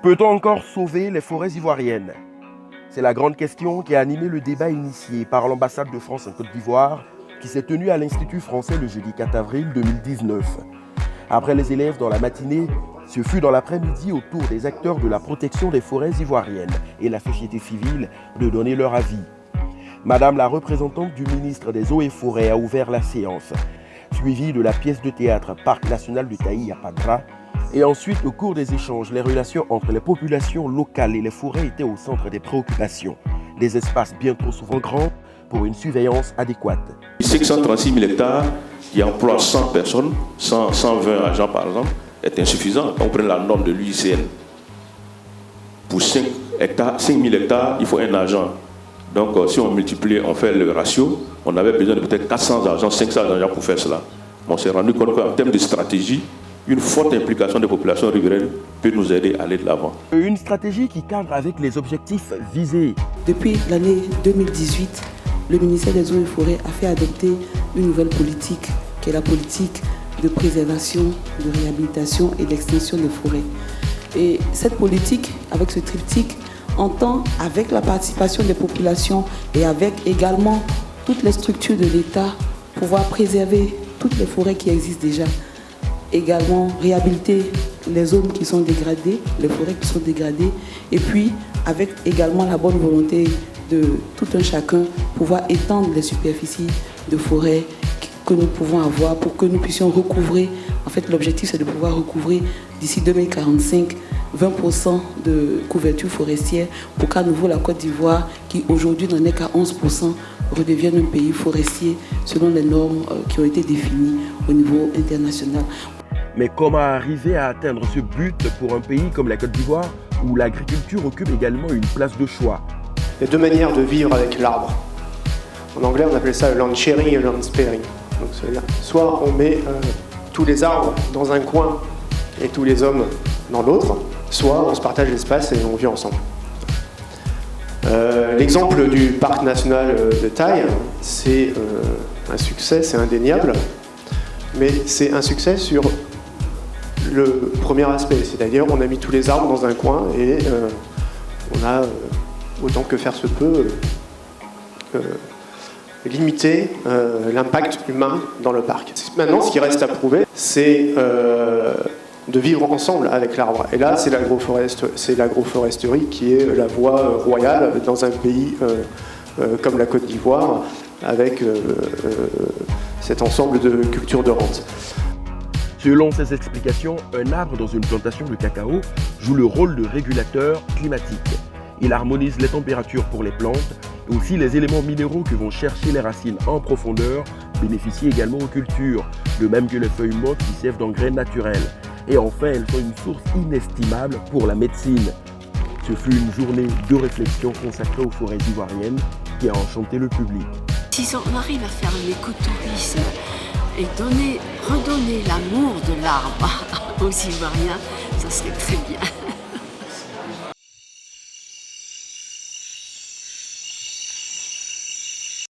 Peut-on encore sauver les forêts ivoiriennes? C'est la grande question qui a animé le débat initié par l'ambassade de France en Côte d'Ivoire qui s'est tenu à l'Institut français le jeudi 4 avril 2019. Après les élèves dans la matinée, ce fut dans l'après-midi au tour des acteurs de la protection des forêts ivoiriennes et la société civile de donner leur avis. Madame la représentante du ministre des Eaux et Forêts a ouvert la séance, suivie de la pièce de théâtre Parc national du Taï à Padra. Et ensuite, au cours des échanges, les relations entre les populations locales et les forêts étaient au centre des préoccupations. Des espaces bien trop souvent grands pour une surveillance adéquate. 536 000 hectares qui emploient 100 personnes, 120 agents par exemple, est insuffisant. On prend la norme de l'UICN. Pour 5 000 hectares, il faut un agent. Donc si on multiplie, on fait le ratio, on avait besoin de peut-être 400 agents, 500 agents pour faire cela. On s'est rendu compte qu'en termes de stratégie, une forte implication des populations riveraines peut nous aider à aller de l'avant. Une stratégie qui cadre avec les objectifs visés. Depuis l'année 2018, le ministère des Eaux et Forêts a fait adopter une nouvelle politique, qui est la politique de préservation, de réhabilitation et d'extension des forêts. Et cette politique, avec ce triptyque, entend, avec la participation des populations et avec également toutes les structures de l'État, pouvoir préserver toutes les forêts qui existent déjà. Également réhabiliter les zones qui sont dégradées, les forêts qui sont dégradées, et puis avec également la bonne volonté de tout un chacun, pouvoir étendre les superficies de forêt que nous pouvons avoir pour que nous puissions recouvrer. En fait, l'objectif, c'est de pouvoir recouvrer d'ici 2045 20% de couverture forestière pour qu'à nouveau la Côte d'Ivoire, qui aujourd'hui n'en est qu'à 11%, redevienne un pays forestier selon les normes qui ont été définies au niveau international. Mais comment arriver à atteindre ce but pour un pays comme la Côte d'Ivoire où l'agriculture occupe également une place de choix? Il y a deux manières de vivre avec l'arbre. En anglais, on appelle ça le land sharing et le land sparing. Donc, ça veut dire, soit on met tous les arbres dans un coin et tous les hommes dans l'autre, soit on se partage l'espace et on vit ensemble. L'exemple du parc national de Taï, c'est un succès, c'est indéniable, mais c'est un succès sur le premier aspect, c'est-à-dire on a mis tous les arbres dans un coin et on a, autant que faire se peut, limiter l'impact humain dans le parc. Maintenant, ce qui reste à prouver, c'est de vivre ensemble avec l'arbre. Et là, c'est l'agroforesterie qui est la voie royale dans un pays comme la Côte d'Ivoire, avec cet ensemble de cultures de rente. Selon ces explications, un arbre dans une plantation de cacao joue le rôle de régulateur climatique. Il harmonise les températures pour les plantes et aussi les éléments minéraux que vont chercher les racines en profondeur bénéficient également aux cultures, de même que les feuilles mortes qui servent d'engrais naturels. Et enfin, elles sont une source inestimable pour la médecine. Ce fut une journée de réflexion consacrée aux forêts ivoiriennes qui a enchanté le public. Si on arrive à faire un écotourisme et redonner l'amour de l'arbre aux Ivoiriens, ça serait très bien.